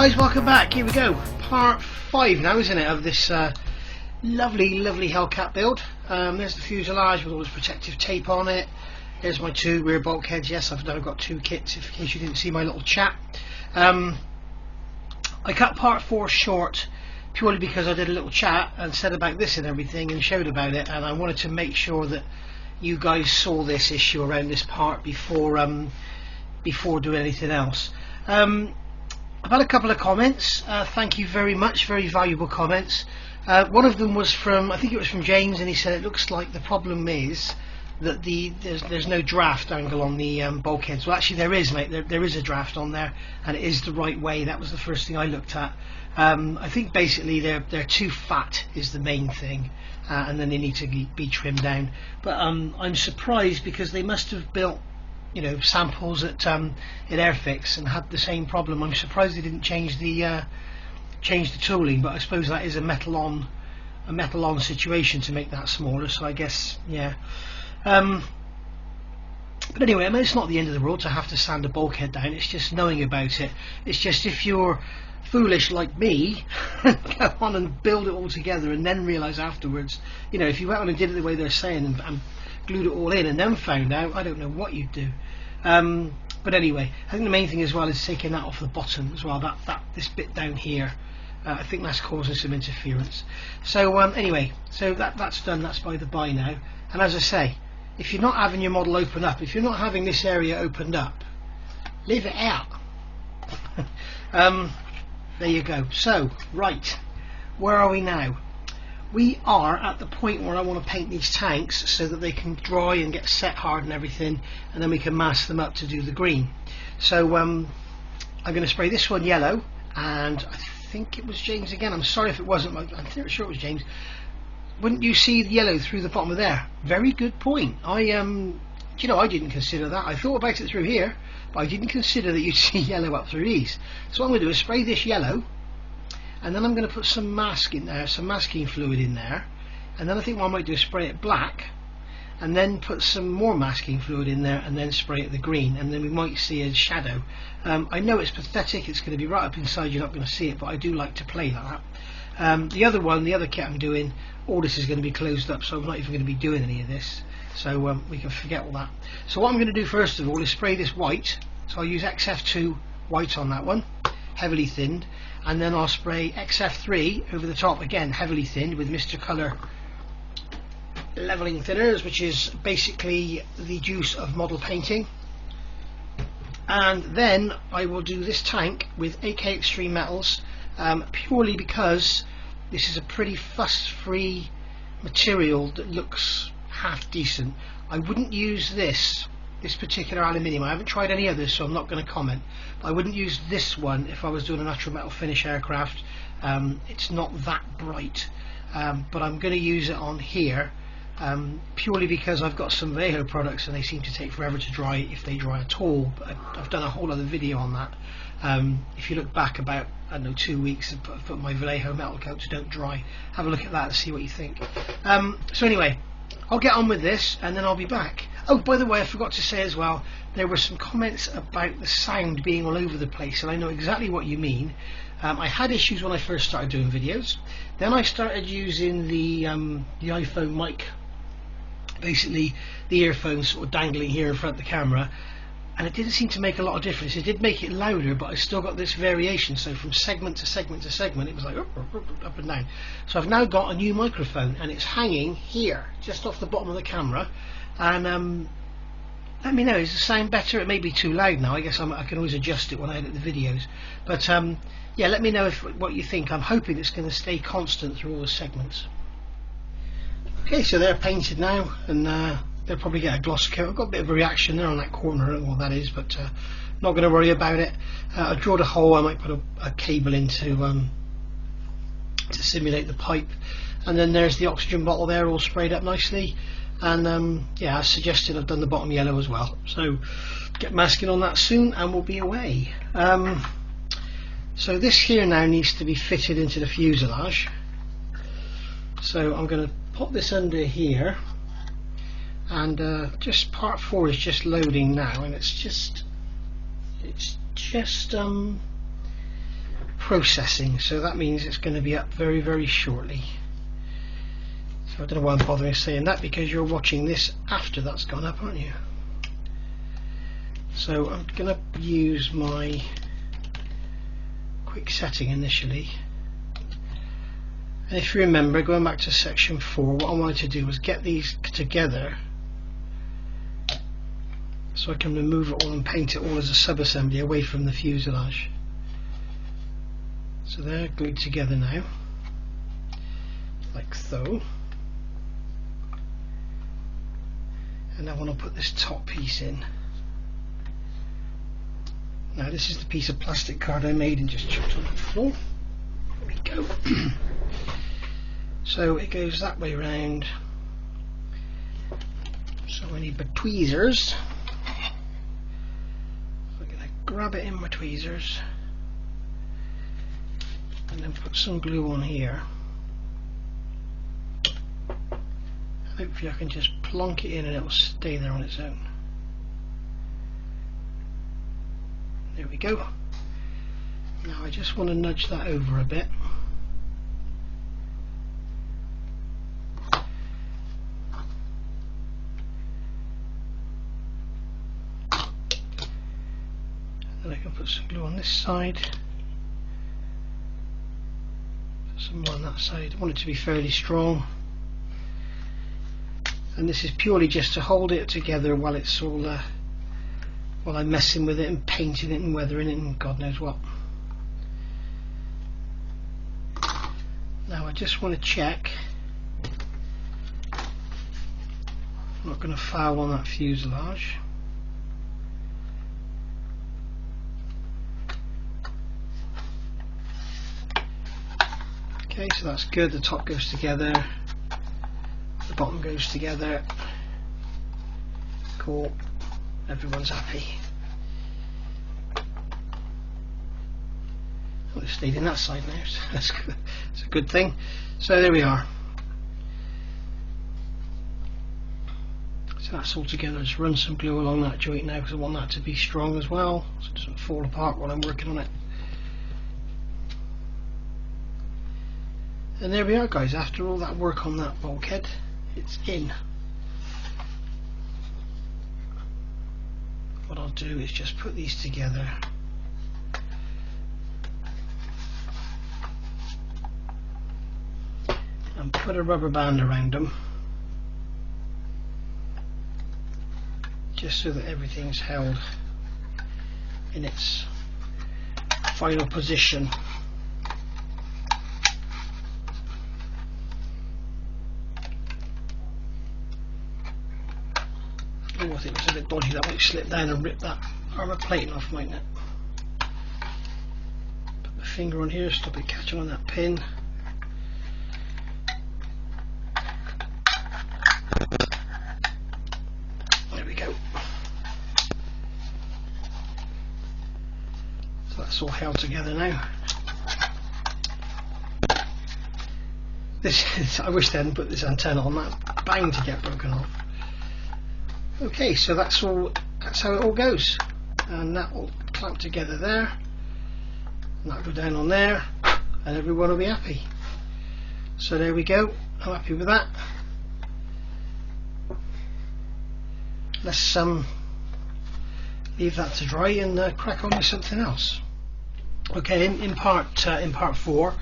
guys, welcome back. Here we go, part 5 now, isn't it, of this lovely Hellcat build. There's the fuselage with all this protective tape on it. There's my 2 rear bulkheads. Yes, I've now got 2 kits, in case you didn't see my little chat. I cut part 4 short purely because I did a little chat and said about this and everything and showed about it, and I wanted to make sure that you guys saw this issue around this part before doing anything else. I've had a couple of comments. Thank you very much, very valuable comments. One of them was from, I think it was from James, and he said it looks like the problem is that there's no draft angle on the bulkheads. Well, actually there is, mate. There is a draft on there, and it is the right way. That was the first thing I looked at. I think basically they're too fat is the main thing, and then they need to be trimmed down. But I'm surprised because they must have built, you know, samples at Airfix and had the same problem. I'm surprised they didn't change the tooling, but I suppose that is a metal on situation to make that smaller. So I guess, yeah. But anyway, I mean, it's not the end of the world to have to sand a bulkhead down. It's just knowing about it. It's just if you're foolish like me, go on and build it all together and then realise afterwards, you know, if you went on and did it the way they're saying and glued it all in and then found out, I don't know what you'd do. But anyway, I think the main thing as well is taking that off the bottom as well. This bit down here, I think that's causing some interference. So anyway, so that's done. That's by the by now. And as I say, if you're not having your model open up, if you're not having this area opened up, leave it out. There you go. So right, where are we now? We are at the point where I want to paint these tanks so that they can dry and get set hard and everything, and then we can mask them up to do the green. So I'm going to spray this one yellow, and I think it was James again. I'm sorry if it wasn't. I'm pretty sure it was James. Wouldn't you see the yellow through the bottom of there? Very good point. You know, I didn't consider that. I thought about it through here, but I didn't consider that you'd see yellow up through these. So what I'm going to do is spray this yellow, and then I'm going to put some mask in there, some masking fluid in there, and then I think what I might do is spray it black, and then put some more masking fluid in there, and then spray it the green, and then we might see a shadow. I know it's pathetic, it's going to be right up inside, you're not going to see it, but I do like to play like that. The other kit I'm doing, all this is going to be closed up, so I'm not even going to be doing any of this, so we can forget all that. So what I'm going to do first of all is spray this white. So I'll use XF2 white on that one, heavily thinned, and then I'll spray XF3 over the top, again heavily thinned, with Mr. Colour leveling thinners, which is basically the juice of model painting. And then I will do this tank with AK Extreme Metals, purely because this is a pretty fuss-free material that looks half decent. I wouldn't use this particular aluminium. I haven't tried any others, so I'm not going to comment. But I wouldn't use this one if I was doing a natural metal finish aircraft. It's not that bright, but I'm going to use it on here purely because I've got some Vallejo products and they seem to take forever to dry, if they dry at all. But I've done a whole other video on that. If you look back about, I don't know, 2 weeks, I've put my Vallejo metal coats don't dry. Have a look at that and see what you think. So anyway, I'll get on with this and then I'll be back. Oh, by the way, I forgot to say as well, there were some comments about the sound being all over the place, and I know exactly what you mean. I had issues when I first started doing videos. Then I started using the iPhone mic, basically the earphones sort of dangling here in front of the camera, and it didn't seem to make a lot of difference. It did make it louder, but I still got this variation, so from segment to segment to segment it was like up and down. So I've now got a new microphone, and it's hanging here just off the bottom of the camera, and let me know, is the sound better? It may be too loud now. I guess I can always adjust it when I edit the videos, but yeah, let me know what you think. I'm hoping it's going to stay constant through all the segments. Okay, so they're painted now, and they'll probably get a gloss coat. I've got a bit of a reaction there on that corner, I don't know what that is, but not going to worry about it. I drilled a hole. I might put a cable in to simulate the pipe, and then there's the oxygen bottle there, all sprayed up nicely. And yeah, as suggested, I've done the bottom yellow as well, so get masking on that soon and we'll be away. So this here now needs to be fitted into the fuselage, so I'm going to pop this under here, and just part 4 is just loading now, and it's just processing, so that means it's going to be up very, very shortly. So I don't know why I'm bothering saying that, because you're watching this after that's gone up, aren't you? So I'm going to use my quick setting initially. And if you remember, going back to section 4, what I wanted to do was get these together so I can remove it all and paint it all as a sub-assembly away from the fuselage. So they're glued together now, like so. And now I want to put this top piece in. Now this is the piece of plastic card I made and just chucked on the floor. There we go. So it goes that way round. So I need my tweezers. I'm going to grab it in my tweezers and then put some glue on here. Hopefully I can just plonk it in and it will stay there on its own. There we go. Now I just want to nudge that over a bit. Then I can put some glue on this side. Put some more on that side. I want it to be fairly strong. And this is purely just to hold it together while it's all while I'm messing with it and painting it and weathering it and God knows what. Now I just want to check I'm not going to foul on that fuselage. Okay, so that's good. The top goes together, the bottom goes together. Cool. Everyone's happy. Well, it stayed in that side now, so that's good. It's a good thing. So there we are. So that's all together. Just run some glue along that joint now because I want that to be strong as well, so it doesn't fall apart while I'm working on it. And there we are, guys. After all that work on that bulkhead, it's in. What I'll do is just put these together and put a rubber band around them just so that everything's held in its final position. Oh, I think it's a bit dodgy. That might slip down and rip that armour plating off, mightn't it? Put my finger on here, stop it catching on that pin. There we go. So that's all held together now. This I wish they hadn't put this antenna on that, bound to get broken off. Okay, so that's how it all goes, and that will clamp together there, and that'll go down on there, and everyone will be happy. So there we go. I'm happy with that. Let's leave that to dry and crack on with something else. Okay, in part 4,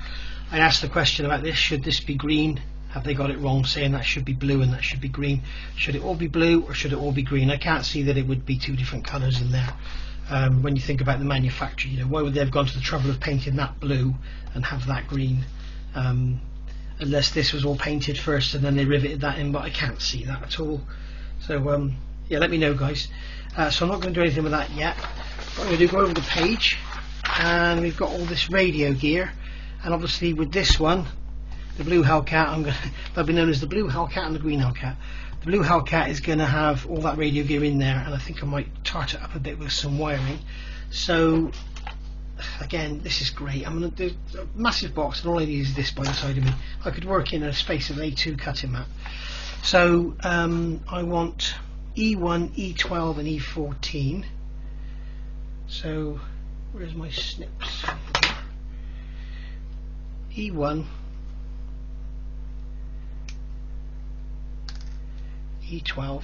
I asked the question about this: should this be green? Have they got it wrong, saying that should be blue and that should be green? Should it all be blue or should it all be green? I can't see that it would be two different colours in there. When you think about the manufacturer, you know, why would they have gone to the trouble of painting that blue and have that green? Unless this was all painted first and then they riveted that in, but I can't see that at all. So yeah, let me know, guys. So I'm not going to do anything with that yet. What I'm going to do, go over the page, and we've got all this radio gear, and obviously with this one, the blue Hellcat, that'll be known as the blue Hellcat and the green Hellcat. The blue Hellcat is going to have all that radio gear in there, and I think I might tart it up a bit with some wiring. So again, this is great. I'm going to do a massive box, and all I need is this by the side of me. I could work in a space of an A2 cutting mat. So I want E1, E12 and E14. So where's my snips? E1, E12,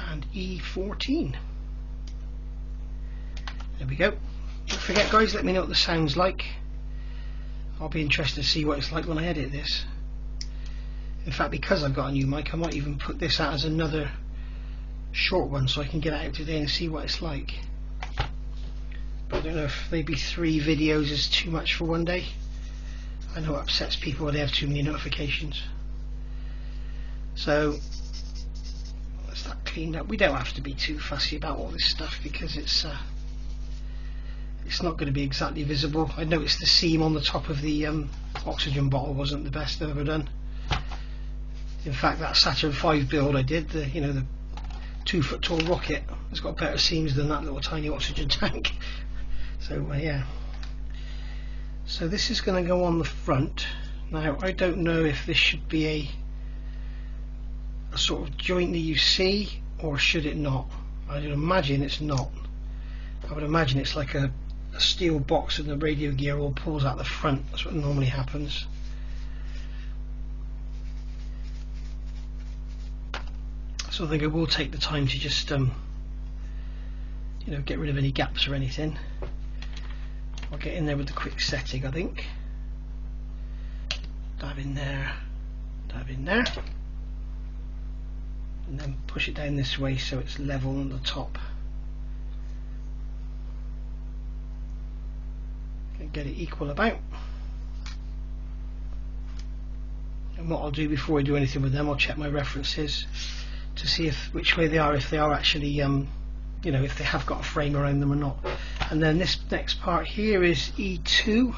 and E14. There we go. Don't forget, guys, let me know what the sound's like. I'll be interested to see what it's like when I edit this. In fact, because I've got a new mic, I might even put this out as another short one so I can get it out today and see what it's like. But I don't know if maybe 3 videos is too much for one day. I know it upsets people when they have too many notifications. So that's that cleaned up. We don't have to be too fussy about all this stuff because it's not going to be exactly visible. I noticed the seam on the top of the oxygen bottle wasn't the best I've ever done. In fact, that Saturn V build I did, the 2-foot tall rocket, has got better seams than that little tiny oxygen tank. So yeah. So this is going to go on the front. Now I don't know if this should be a sort of joint that you see, or should it not. I would imagine it's not. I would imagine it's like a steel box and the radio gear all pulls out the front. That's what normally happens. So I think I will take the time to just get rid of any gaps or anything. I'll get in there with the quick setting, I think. Dab in there, and then push it down this way so it's level on the top. Get it equal about. And what I'll do before I do anything with them, I'll check my references to see which way they are, if they are actually if they have got a frame around them or not. And then this next part here is E2,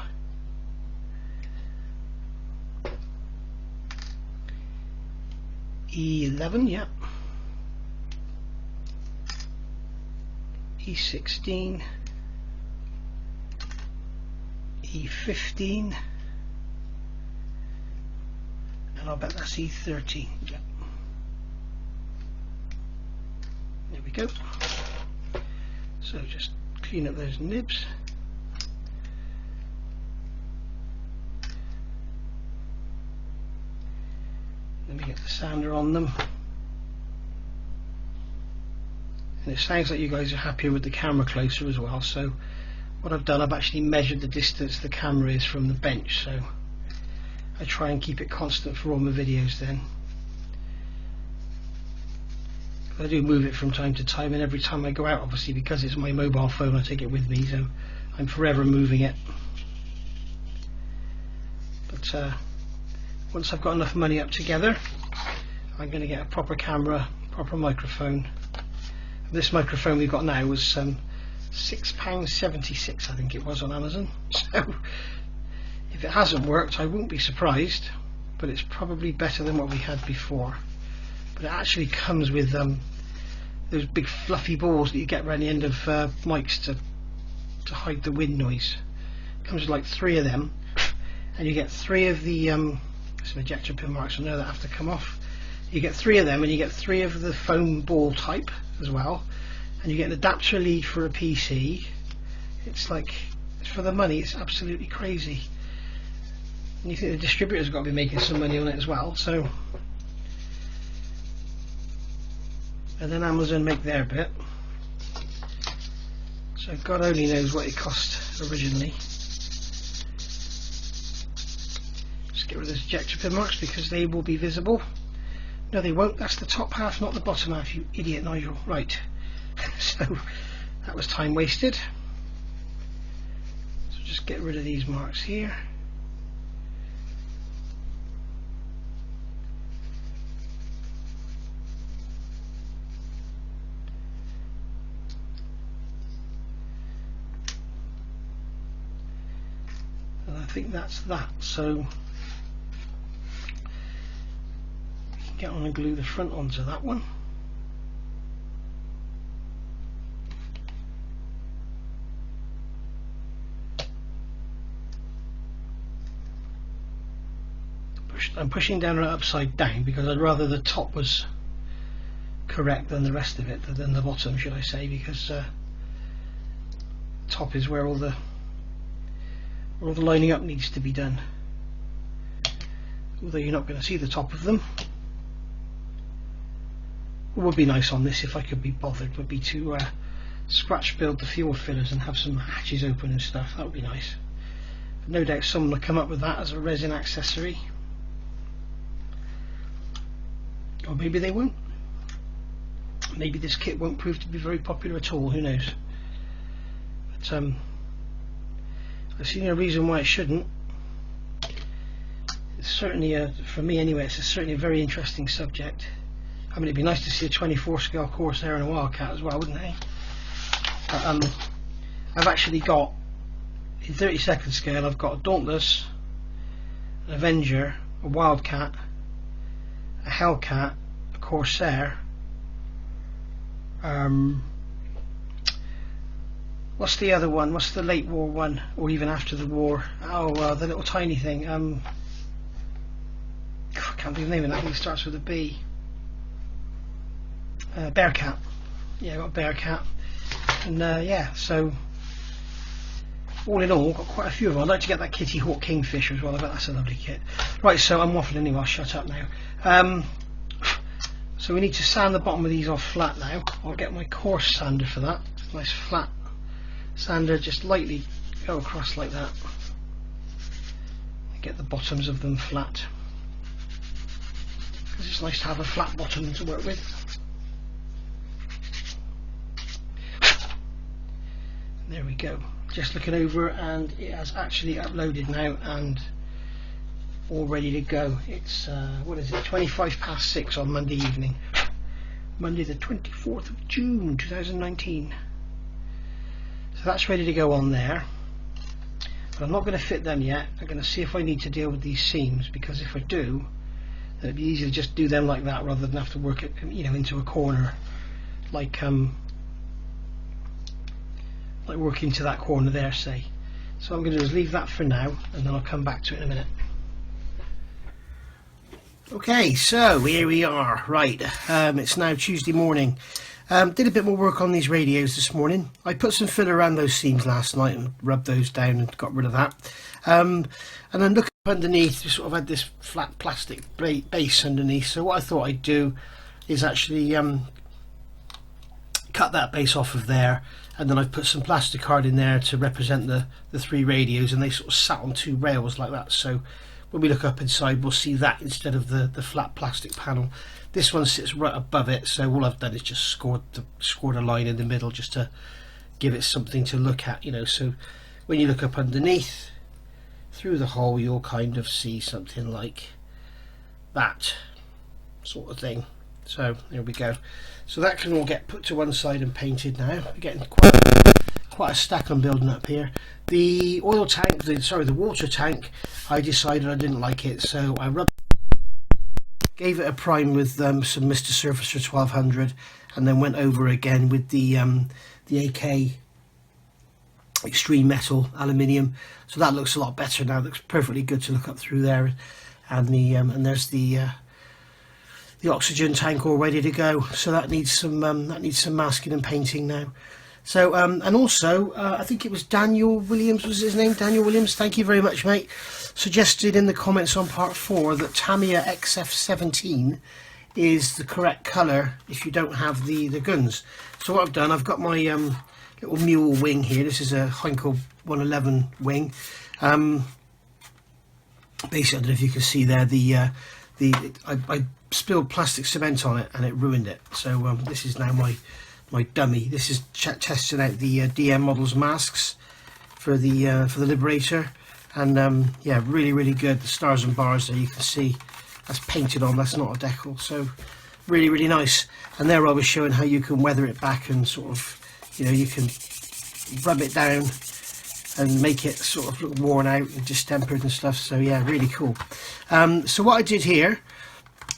E11, yeah, E16, E15, and I'll bet that's E13. Yeah. There we go. So just clean up those nibs. Let me get the sander on them. And it sounds like you guys are happier with the camera closer as well. So what I've done, I've actually measured the distance the camera is from the bench, so I try and keep it constant for all my videos then. I do move it from time to time, and every time I go out, obviously because it's my mobile phone, I take it with me, so I'm forever moving it. But once I've got enough money up together, I'm going to get a proper camera, proper microphone. This microphone we've got now was £6.76, I think it was, on Amazon. So if it hasn't worked, I won't be surprised, but it's probably better than what we had before. But it actually comes with those big fluffy balls that you get around the end of mics to hide the wind noise. It comes with like 3 of them, and you get 3 of the some ejector pin marks on there that have to come off. You get 3 of them, and you get 3 of the foam ball type as well, and you get an adapter lead for a PC. It's like, for the money, it's absolutely crazy. And you think the distributor's got to be making some money on it as well, so. And then Amazon make their bit, so God only knows what it cost originally. Just get rid of those ejector pin marks because they will be visible. No, they won't. That's the top half, not the bottom half, you idiot, Nigel. Right. So that was time wasted. So just get rid of these marks here. And I think that's that. So get on and glue the front onto that one. I'm pushing down and upside down because I'd rather the top was correct than the rest of it, than the bottom, should I say, because top is where all the lining up needs to be done, although you're not going to see the top of them. What would be nice on this, if I could be bothered, would be to scratch build the fuel fillers and have some hatches open and stuff. That would be nice. But no doubt someone will come up with that as a resin accessory, or maybe they won't. Maybe this kit won't prove to be very popular at all, who knows. But I see no reason why it shouldn't. It's certainly, for me anyway, it's certainly a very interesting subject. I mean, it'd be nice to see a 24 scale Corsair and a Wildcat as well, wouldn't it? But, I've actually got, in 32nd scale, I've got a Dauntless, an Avenger, a Wildcat, a Hellcat, a Corsair. What's the other one? What's the late war one, or even after the war? Oh, the little tiny thing. I can't think of the name of that. I think it starts with a B. Bearcat. Yeah, I got Bearcat, and yeah. So all in all, got quite a few of them. I'd like to get that Kitty Hawk Kingfisher as well. I bet that's a lovely kit. Right, so I'm waffling anyway. I'll shut up now. So we need to sand the bottom of these off flat now. I'll get my coarse sander for that. Nice flat sander, just lightly go across like that. Get the bottoms of them flat, because it's nice to have a flat bottom to work with. There we go. Just looking over, and it has actually uploaded now and all ready to go. It's what is it, 6:25 on Monday evening, Monday the 24th of June 2019. So that's ready to go on there, but I'm not going to fit them yet. I'm going to see if I need to deal with these seams, because if I do, then it'd be easier to just do them like that rather than have to work it, you know, into a corner, like work into that corner there, say. So what I'm going to do is leave that for now, and then I'll come back to it in a minute. Okay, so here we are. Right, it's now Tuesday morning. Did a bit more work on these radios this morning. I put some filler around those seams last night and rubbed those down and got rid of that. And then look up underneath, we sort of had this flat plastic base underneath. So what I thought I'd do is actually cut that base off of there, and then I've put some plastic card in there to represent the three radios, and they sort of sat on two rails like that. So when we look up inside, we'll see that instead of the flat plastic panel. This one sits right above it, so all I've done is just scored a line in the middle just to give it something to look at, you know. So when you look up underneath through the hole, you'll kind of see something like that sort of thing. So there we go. So that can all get put to one side and painted now. We're getting quite a stack I'm building up here. The oil tank, the water tank, I decided I didn't like it, so I gave it a prime with some Mr. Surfacer 1200, and then went over again with the AK Extreme Metal Aluminium. So that looks a lot better now. It looks perfectly good to look up through there, and there's the oxygen tank all ready to go. So that needs some masking and painting now. So and also I think it was Daniel Williams, was his name? Daniel Williams, thank you very much, mate. Suggested in the comments on part 4 that Tamiya XF17 is the correct colour if you don't have the guns. So what I've done, I've got my little mule wing here. This is a Heinkel 111 wing. Basically, I don't know if you can see there, I spilled plastic cement on it and it ruined it. So this is now my dummy. This is testing out the DM Models masks for the Liberator, and yeah, really good. The stars and bars there, you can see that's painted on, that's not a decal. So really nice. And there I was showing how you can weather it back and sort of, you know, you can rub it down and make it sort of look worn out and distempered and stuff. So yeah, really cool. So what I did here,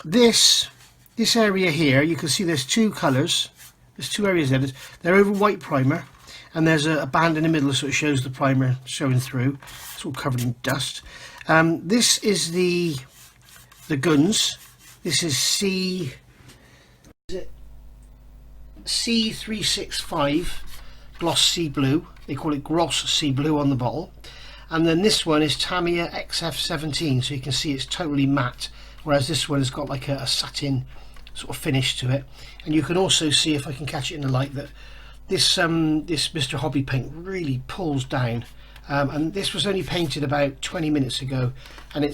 this area here, you can see there's two colours. There's two areas there. They're over white primer, and there's a band in the middle so it shows the primer showing through. It's all covered in dust. This is the guns. This is C365 gloss sea blue. They call it gloss sea blue on the bottle. And then this one is Tamiya XF17, so you can see it's totally matte, whereas this one has got like a satin sort of finish to it. And you can also see, if I can catch it in the light, that this this Mr. Hobby paint really pulls down. And this was only painted about 20 minutes ago, and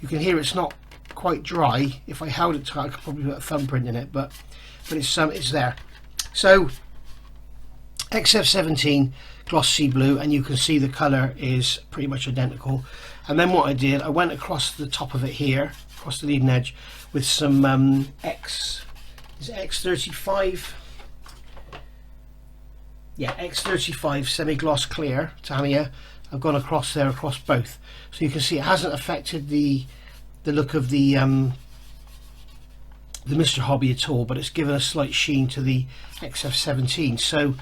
you can hear it's not quite dry. If I held it tight, I could probably put a thumbprint in it, but it's there. So XF17 gloss sea blue, and you can see the colour is pretty much identical. And then what I did, I went across the top of it here, across the leading edge, with some X35, yeah, X35 semi-gloss clear Tamiya. I've gone across there, across both, so you can see it hasn't affected the look of the Mr. Hobby at all, but it's given a slight sheen to the XF17. So,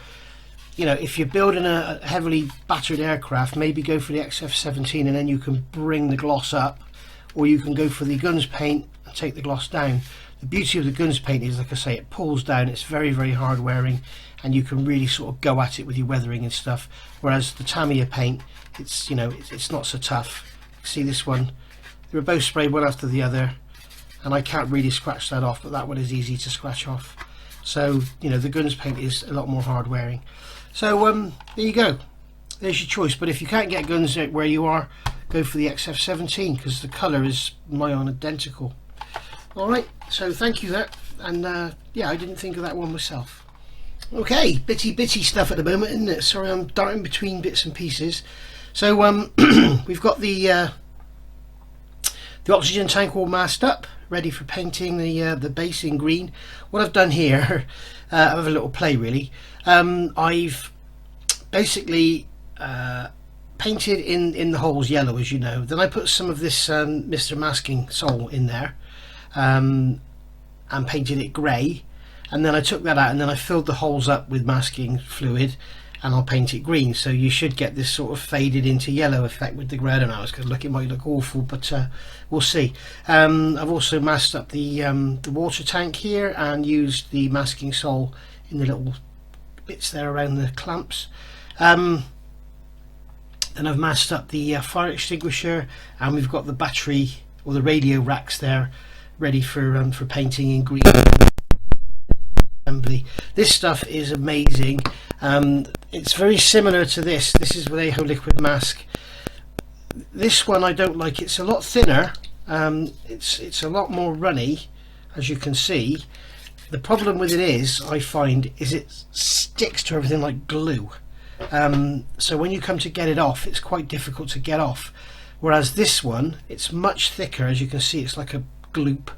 you know, if you're building a heavily battered aircraft, maybe go for the XF17 and then you can bring the gloss up, or you can go for the guns paint and take the gloss down. The beauty of the guns paint is, like I say, it pulls down, it's very, very hard wearing, and you can really sort of go at it with your weathering and stuff, whereas the Tamiya paint, it's, you know, it's not so tough. See this one, they were both sprayed one after the other, and I can't really scratch that off, but that one is easy to scratch off. So, you know, the guns paint is a lot more hard wearing. So there you go, there's your choice. But if you can't get guns where you are, go for the XF17, because the colour is nigh on identical. Alright, so thank you there, and yeah, I didn't think of that one myself. Okay, bitty stuff at the moment, isn't it? Sorry, I'm darting between bits and pieces. So we've got the oxygen tank all masked up, ready for painting the base in green. What I've done here, I have a little play really. I've basically painted in the holes yellow, as you know. Then I put some of this Mr. Masking Sol in there, and painted it grey. And then I took that out and then I filled the holes up with masking fluid, and I'll paint it green. So you should get this sort of faded into yellow effect with the grey. I don't know, it's going to look, it might look awful, but we'll see. I've also masked up the water tank here and used the Masking Sol in the little bits there around the clamps. Then I've masked up the fire extinguisher, and we've got the battery or the radio racks there ready for painting in green. Assembly. This stuff is amazing. It's very similar to this. This is Vallejo liquid mask. This one I don't like. It's a lot thinner. It's a lot more runny, as you can see. The problem with it is, I find, is it sticks to everything like glue. So when you come to get it off, it's quite difficult to get off. Whereas this one, it's much thicker. As you can see, it's like a gloop.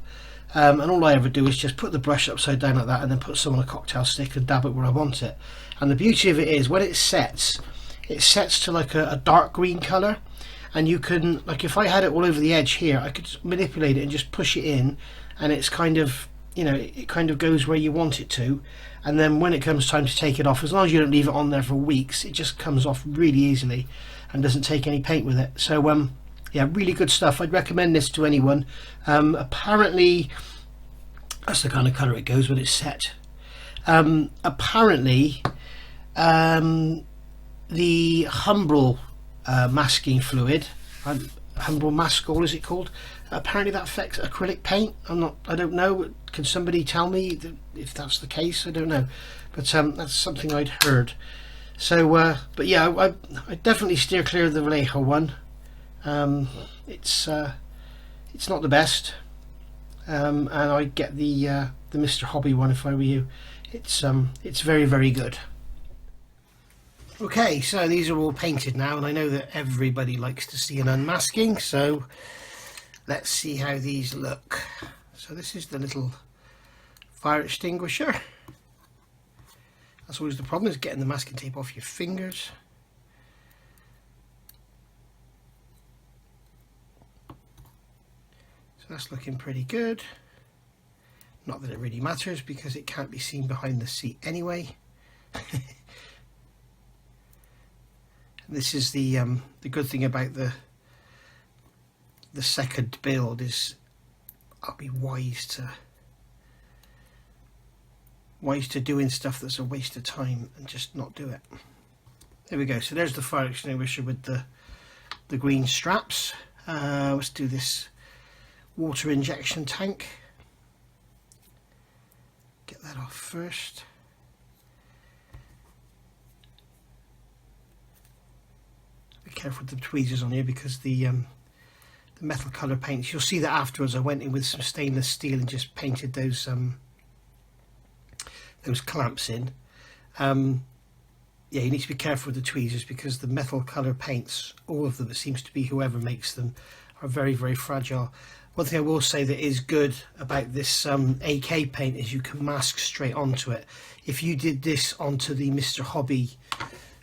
And all I ever do is just put the brush upside down like that, and then put some on a cocktail stick and dab it where I want it. And the beauty of it is, when it sets to like a dark green colour, and you can, like if I had it all over the edge here, I could manipulate it and just push it in, and it's kind of, you know, it kind of goes where you want it to. And then when it comes time to take it off, as long as you don't leave it on there for weeks, it just comes off really easily and doesn't take any paint with it. So yeah, really good stuff. I'd recommend this to anyone. Apparently that's the kind of colour it goes when it's set. Apparently the Humbrol masking fluid, Humbrol Maskol is it called, apparently that affects acrylic paint. I don't know, can somebody tell me if that's the case? I don't know, but that's something I'd heard. So but yeah, I definitely steer clear of the Vallejo one. It's not the best, and I'd get the Mr. Hobby one if I were you. It's very, very good. Okay, so these are all painted now, and I know that everybody likes to see an unmasking, so let's see how these look. So this is the little fire extinguisher. That's always the problem, is getting the masking tape off your fingers. That's looking pretty good. Not that it really matters, because it can't be seen behind the seat anyway. This is the good thing about the second build, is I'll be wise to wise to doing stuff that's a waste of time and just not do it. There we go. So there's the fire extinguisher with the green straps. Let's do this water injection tank. Get that off first. Be careful with the tweezers on here because the metal colour paints. You'll see that afterwards I went in with some stainless steel and just painted those clamps in. Yeah, you need to be careful with the tweezers because the metal colour paints, all of them, it seems to be whoever makes them, are very, very fragile. One thing I will say that is good about this AK paint is you can mask straight onto it. If you did this onto the Mr. Hobby,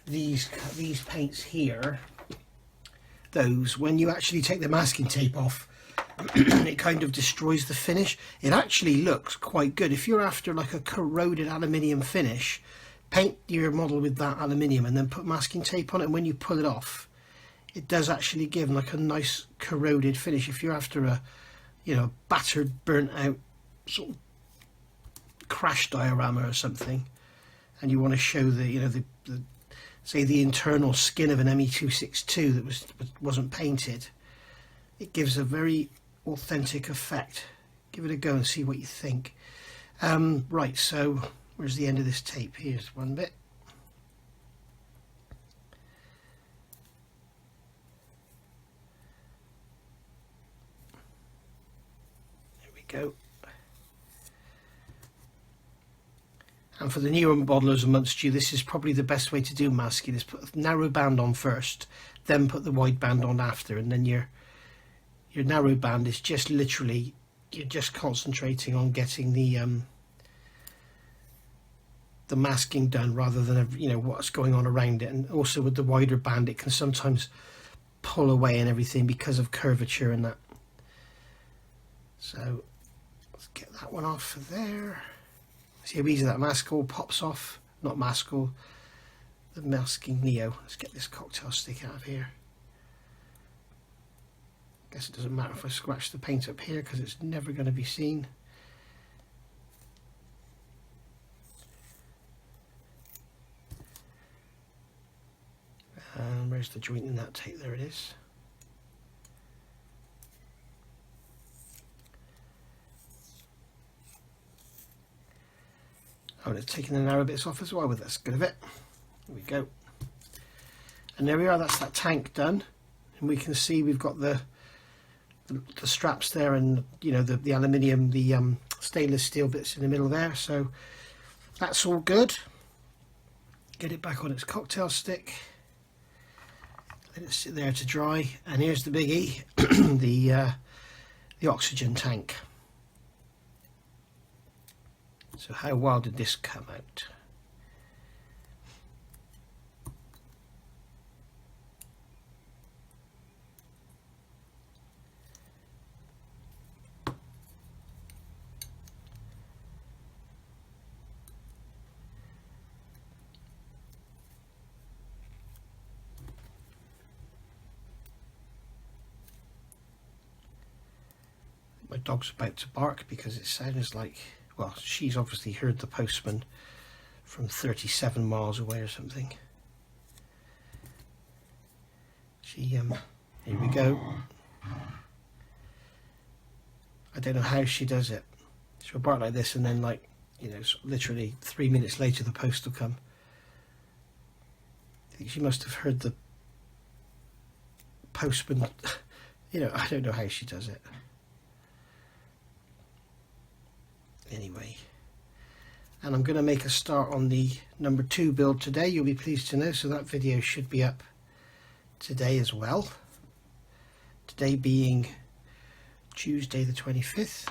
these paints here, those, when you actually take the masking tape off, it kind of destroys the finish. It actually looks quite good. If you're after like a corroded aluminium finish, paint your model with that aluminium and then put masking tape on it, and when you pull it off, it does actually give like a nice corroded finish. If you're after a, you know, battered, burnt out sort of crash diorama or something, and you want to show the, you know, the say the internal skin of an ME262 that wasn't painted, it gives a very authentic effect. Give it a go and see what you think. Right, so where's the end of this tape? Here's one bit. There we go. And for the newer modelers amongst you, this is probably the best way to do masking, is put a narrow band on first, then put the wide band on after, and then your narrow band is just literally, you're just concentrating on getting the masking done rather than, you know, what's going on around it. And also with the wider band, it can sometimes pull away and everything because of curvature and that. So let's get that one off for there. See how easy that mask all pops off? Not mask all, the masking Neo. Let's get this cocktail stick out of here. Guess it doesn't matter if I scratch the paint up here because it's never going to be seen. And where's the joint in that tape? There it is. Oh, and it's taking the narrow bits off as well, but that's good of it. There we go. And there we are, that's that tank done. And we can see we've got the straps there, and you know, the aluminium, the stainless steel bits in the middle there. So that's all good. Get it back on its cocktail stick. Let it sit there to dry. And here's the biggie, the oxygen tank. So how well did this come out? My dog's about to bark because it sounds like, well, she's obviously heard the postman from 37 miles away or something. She, here we go. I don't know how she does it. She'll bark like this and then, like, you know, literally 3 minutes later the post will come. I think she must have heard the postman. You know, I don't know how she does it. Anyway, and I'm going to make a start on the number 2 build today, you'll be pleased to know, so that video should be up today as well. Today being Tuesday the 25th.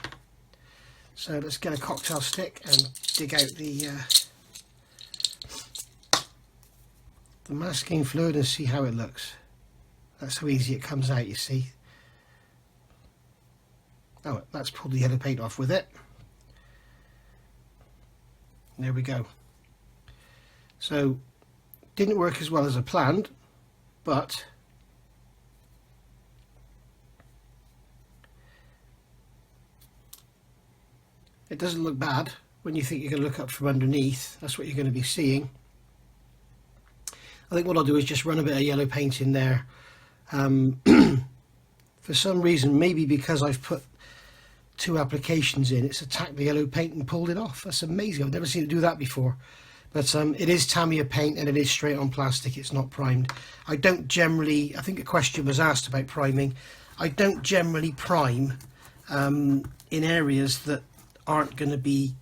So let's get a cocktail stick and dig out the masking fluid and see how it looks. That's how easy it comes out, you see. Oh, that's pulled the yellow paint off with it. There we go. So didn't work as well as I planned, but it doesn't look bad. when you think you're going to look up from underneath, that's what you're going to be seeing. I think what I'll do is just run a bit of yellow paint in there. For some reason, maybe because I've put 2 applications in, it's attacked the yellow paint and pulled it off. That's amazing. I've never seen it do that before. But it is Tamiya paint and it is straight on plastic. It's not primed. I don't generally, I think a question was asked about priming. I don't generally prime in areas that aren't going to be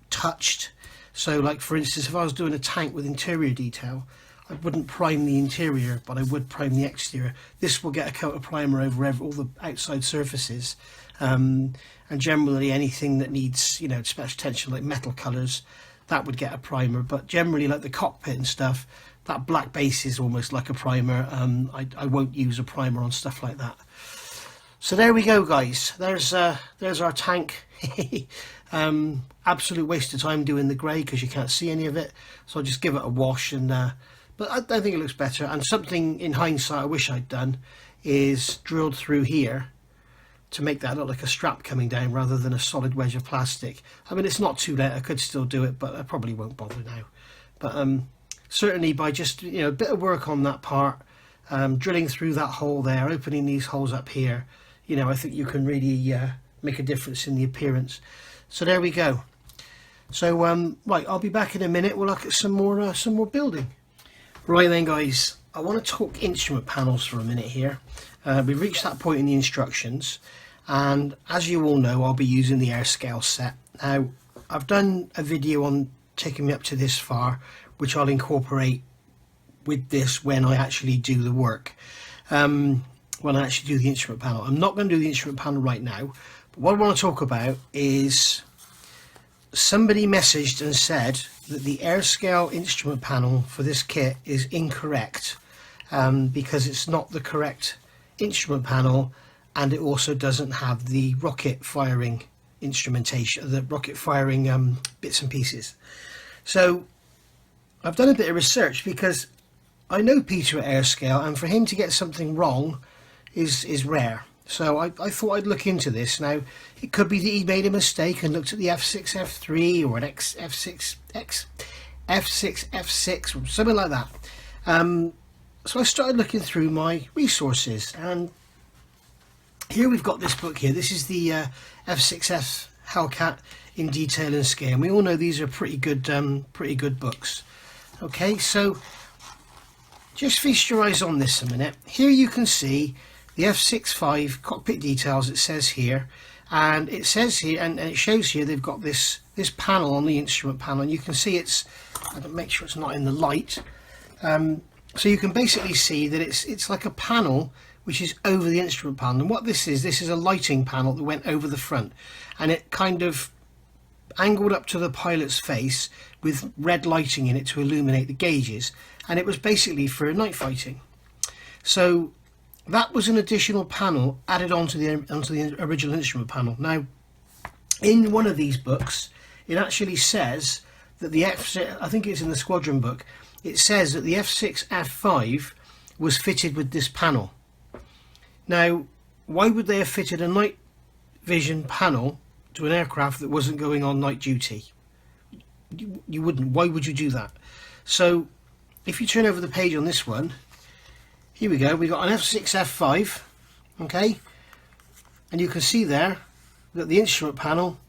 touched. So like for instance, if I was doing a tank with interior detail, I wouldn't prime the interior, but I would prime the exterior. This will get a coat of primer over all the outside surfaces, and generally anything that needs, you know, special attention like metal colours, that would get a primer. But generally, like the cockpit and stuff, that black base is almost like a primer. I won't use a primer on stuff like that. So there we go, guys. There's our tank. Absolute waste of time doing the grey because you can't see any of it. So I'll just give it a wash and. But I think it looks better, and something in hindsight I wish I'd done is drilled through here to make that look like a strap coming down rather than a solid wedge of plastic. I mean, it's not too late, I could still do it, but I probably won't bother now. But certainly by just, you know, a bit of work on that part, drilling through that hole there, opening these holes up here, you know, I think you can really make a difference in the appearance. So there we go. So right, I'll be back in a minute. We'll look at some more building. Right then, guys, I want to talk instrument panels for a minute here. We've reached that point in the instructions, and as you all know, I'll be using the Airscale set. Now, I've done a video on taking me up to this far, which I'll incorporate with this when I actually do the work, when I actually do the instrument panel. I'm not going to do the instrument panel right now, but what I want to talk about is somebody messaged and said that the Airscale instrument panel for this kit is incorrect because it's not the correct instrument panel, and it also doesn't have the rocket firing instrumentation, the rocket firing bits and pieces. So I've done a bit of research because I know Peter at Airscale, and for him to get something wrong is rare. So I thought I'd look into this. Now, it could be that he made a mistake and looked at the F6F-3 or an F6F-6 or something like that. So I started looking through my resources, and here we've got this book here. This is the F6F Hellcat in detail and scale. And we all know these are pretty good books. Okay, so just feast your eyes on this a minute. Here you can see the F6-5 cockpit details, it says here, and it says here, and it shows here they've got this panel on the instrument panel, and you can see it's, I'll make sure it's not in the light, so you can basically see that it's like a panel which is over the instrument panel. And what this is a lighting panel that went over the front, and it kind of angled up to the pilot's face with red lighting in it to illuminate the gauges, and it was basically for night fighting. So that was an additional panel added onto the original instrument panel. Now, in one of these books, it actually says that the I think it's in the Squadron book, it says that the F6F-5 was fitted with this panel. Now, why would they have fitted a night vision panel to an aircraft that wasn't going on night duty? You wouldn't. Why would you do that? So, if you turn over the page on this one, here we go, we've got an F6F-5, okay, and you can see there that the instrument panel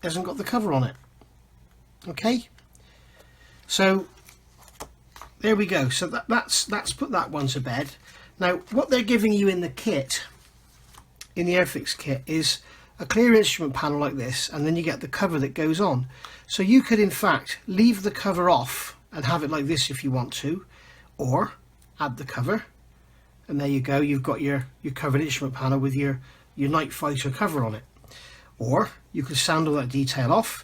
hasn't got the cover on it, okay, so there we go. So that's put that one to bed. Now, what they're giving you in the kit, in the Airfix kit, is a clear instrument panel like this, and then you get the cover that goes on. So you could in fact leave the cover off and have it like this if you want to, or add the cover. And there you go, you've got your covered instrument panel with your night fighter cover on it. Or you could sand all that detail off,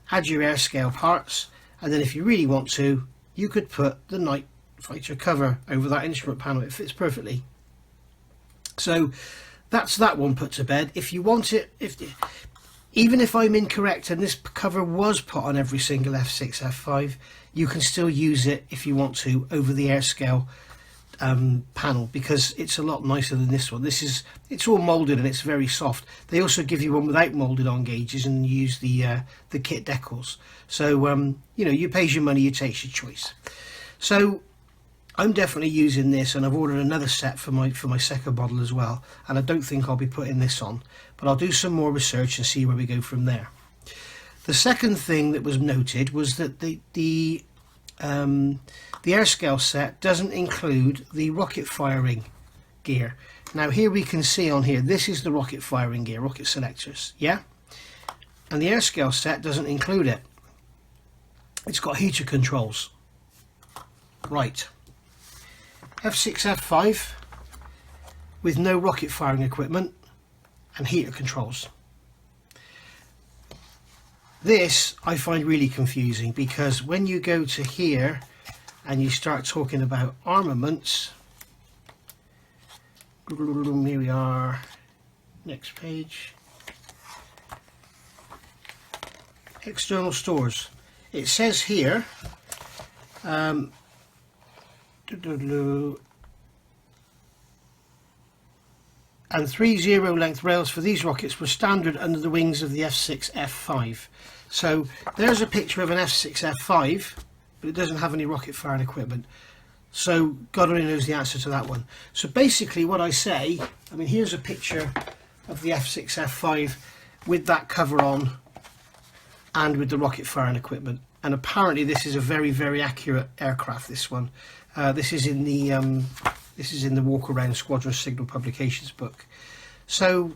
add your Airscale parts, and then if you really want to, you could put the night fighter cover over that instrument panel. It fits perfectly. So that's that one put to bed. If you want it, even if I'm incorrect and this cover was put on every single F6, F5, you can still use it if you want to over the Airscale panel, because it's a lot nicer than this one. It's all molded and it's very soft. They also give you one without molded on gauges, and you use the kit decals. So you know, you pays your money, you takes your choice. So I'm definitely using this, and I've ordered another set for my second model as well, and I don't think I'll be putting this on, but I'll do some more research and see where we go from there. The second thing that was noted was that the Airscale set doesn't include the rocket firing gear. Now here we can see on here, this is the rocket firing gear, rocket selectors, yeah? And the Airscale set doesn't include it. It's got heater controls. Right. F6F-5 with no rocket firing equipment and heater controls. This I find really confusing, because when you go to here and you start talking about armaments, here we are, next page, external stores. It says here and 3 0 length rails for these rockets were standard under the wings of the F6F-5. So there's a picture of an F6F-5, but it doesn't have any rocket firing equipment. So God only knows the answer to that one. So basically what I say, I mean, here's a picture of the F6F-5 with that cover on and with the rocket firing equipment. And apparently this is a very, very accurate aircraft, this one. This is in the Walk Around Squadron Signal Publications book. So,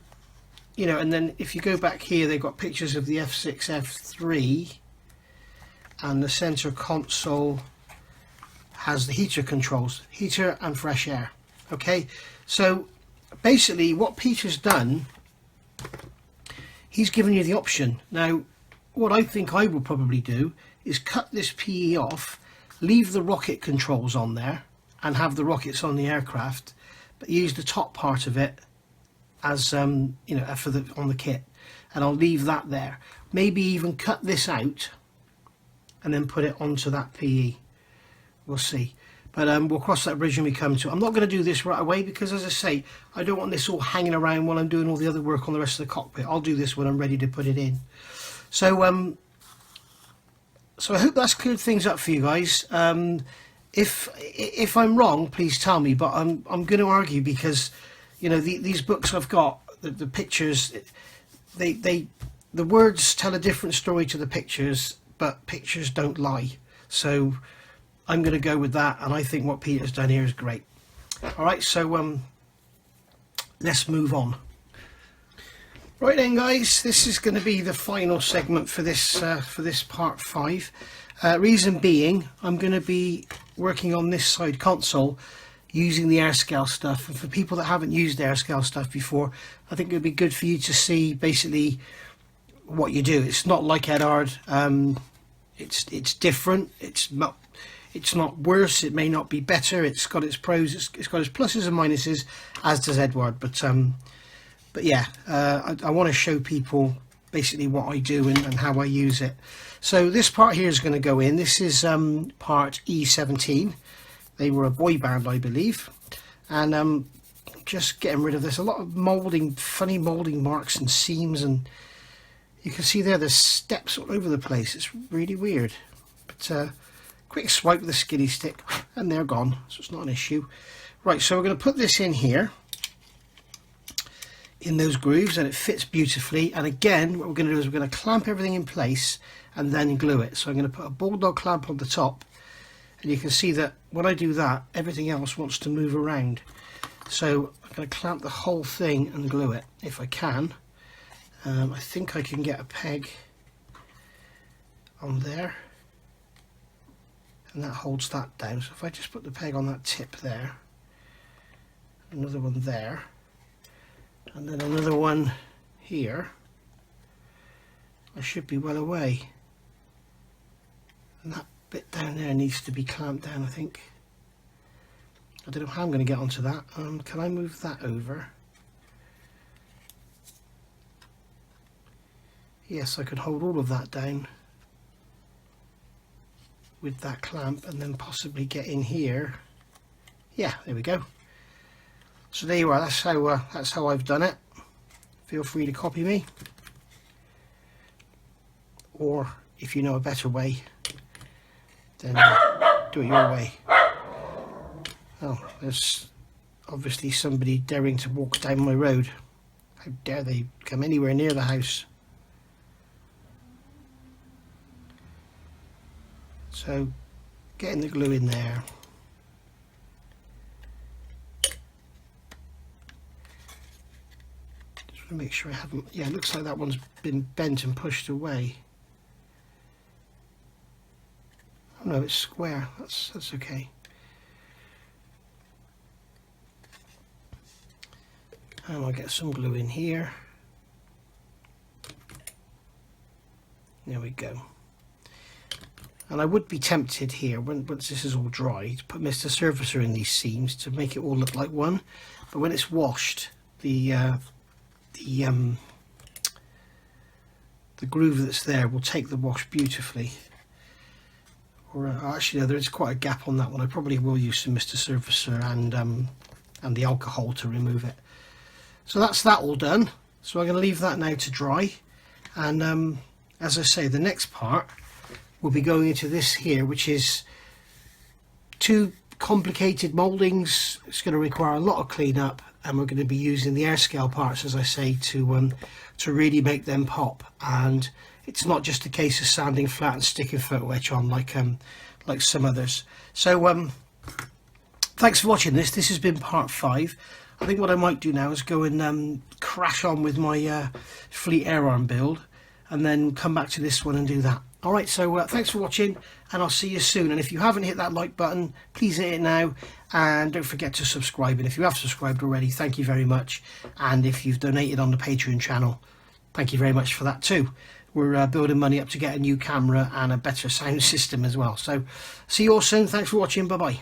you know, and then if you go back here, they've got pictures of the F6F3, and the center console has the heater controls, heater and fresh air. Okay, so basically what Peter's done, he's given you the option. Now, what I think I will probably do is cut this PE off, leave the rocket controls on there, and have the rockets on the aircraft, but use the top part of it as you know, for the on the kit, and I'll leave that there. Maybe even cut this out and then put it onto that PE. We'll see, but we'll cross that bridge when we come to it. I'm not going to do this right away, because as I say, I don't want this all hanging around while I'm doing all the other work on the rest of the cockpit. I'll do this when I'm ready to put it in. So so I hope that's cleared things up for you guys. If I'm wrong, please tell me, but I'm going to argue, because you know, these books I've got, the pictures, the words tell a different story to the pictures, but pictures don't lie. So I'm going to go with that, and I think what Peter's done here is great. All right, so let's move on. Right then, guys, this is going to be the final segment for this part 5. Reason being, I'm going to be working on this side console using the Airscale stuff, and for people that haven't used Airscale stuff before, I think it would be good for you to see basically what you do. It's not like Edard. It's different. It's not worse. It may not be better. It's got its pros. It's got its pluses and minuses, as does Edward. But yeah, I want to show people basically what I do and how I use it. So this part here is going to go in. This is part E17. They were a boy band, I believe, and just getting rid of this. A lot of moulding, funny moulding marks and seams, and you can see there there's steps all over the place. It's really weird. But quick swipe with the skiddy stick, and they're gone. So it's not an issue. Right, so we're going to put this in here, in those grooves, and it fits beautifully. And again, what we're going to do is we're going to clamp everything in place and then glue it. So I'm going to put a bulldog clamp on the top, and you can see that when I do that, everything else wants to move around. So I'm going to clamp the whole thing and glue it if I can. I think I can get a peg on there, and that holds that down. So if I just put the peg on that tip there, another one there, and then another one here, I should be well away. And that bit down there needs to be clamped down, I think. I don't know how I'm going to get onto that. Can I move that over? Yes, I could hold all of that down with that clamp, and then possibly get in here yeah, there we go. So there you are. That's how I've done it. Feel free to copy me, or if you know a better way, then do it your way. Oh, there's obviously somebody daring to walk down my road. How dare they come anywhere near the house? So, getting the glue in there. Just want to make sure I haven't... Yeah, it looks like that one's been bent and pushed away. Oh no, it's square. That's okay. And I'll get some glue in here. There we go. And I would be tempted here, once this is all dry, to put Mr. Surfacer in these seams to make it all look like one. But when it's washed, the groove that's there will take the wash beautifully. Or actually, no, there is quite a gap on that one. I probably will use some Mr. Surfacer and the alcohol to remove it. So that's that all done. So I'm going to leave that now to dry. And as I say, the next part we'll be going into this here, which is 2 complicated mouldings. It's going to require a lot of cleanup, and we're going to be using the air scale parts, as I say, to really make them pop. And it's not just a case of sanding flat and sticking photo etch on like some others. So thanks for watching this. This has been part 5. I think what I might do now is go and crash on with my Fleet Air Arm build, and then come back to this one and do that. Alright, so thanks for watching, and I'll see you soon. And if you haven't hit that like button, please hit it now, and don't forget to subscribe. And if you have subscribed already, thank you very much. And if you've donated on the Patreon channel, thank you very much for that too. We're building money up to get a new camera and a better sound system as well. So see you all soon. Thanks for watching. Bye bye.